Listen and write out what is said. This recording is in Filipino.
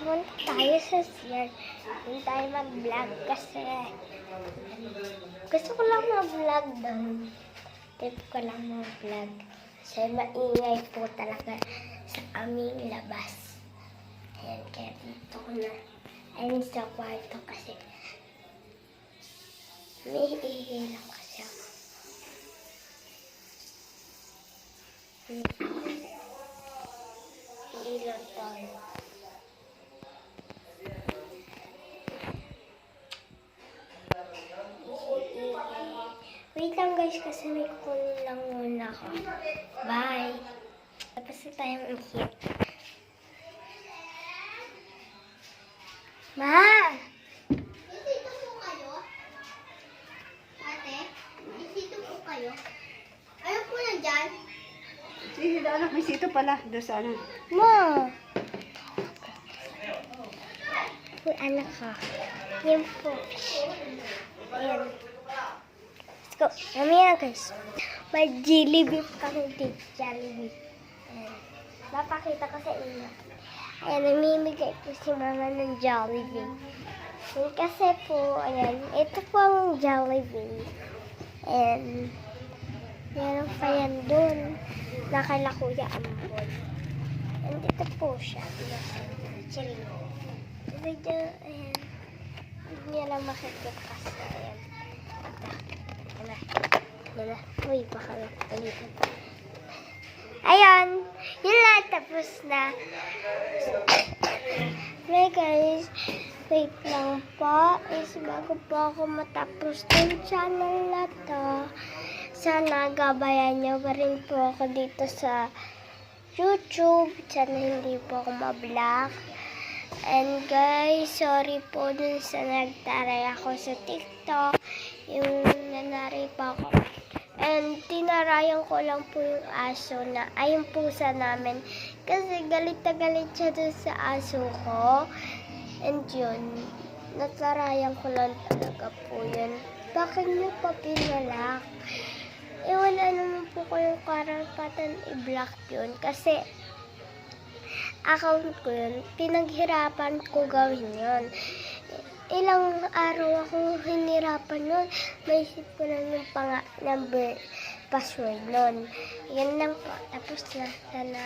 pumunta tayo sa CR. Hindi tayo mag-vlog kasi gusto ko lang mag-vlog doon. Tip ko lang mag-vlog. Kasi maingay po talaga sa aming labas. Ayan, kaya dito ko na. Ayun sa kwarto kasi may lang kasi ako. Ilan tayo. Wait lang guys, kasi may kukunin lang muna ako. Bye! Tapos na tayong ihit. Ma! Isito po kayo? Ate? Isito po kayo? Ano po nandyan? Sige, anak, may sito pala. Doon sa ano. Ma! Uy, anak ka. Yan po. Ayan. Let's go. Mamaya guys. May Jollibee kami dito. Jollibee. Ayan. Mapakita ko sa inyo. Ayan, namimigay po si mama ng Jollibee. Ayan, kasi po, ayan, ito po ang Jollibee. And, meron pa yan dun. Nakala Kuya Ambon. And ito po siya. Actually, ito, ayan. Hindi niya lang makikita kasi, ayan. Wala. Uy, baka ulitin. Ayan. Yun lang. Tapos na. Hey guys. Wait lang po. Bago po ako matapos ng channel na to. Sana gabayan niyo pa rin po ako dito sa YouTube. Sana hindi po ako ma-block. And guys, sorry po dun sa nagtaray ako sa TikTok. Yung nanari pa ako. And tinarayan ko lang po yung aso na, ay yung pusa namin. Kasi galit na galit siya dun sa aso ko. And yun, natarayan ko lang talaga po yun. Bakit niyo pa pinalak? Wala naman po ko yung karapatan i-block yun. Kasi account ko yun, pinaghirapan ko gawin yun. Ilang araw ako hinirapan nun. Naisip ko na yung number, password nun. Yan lang po. Tapos na. Sana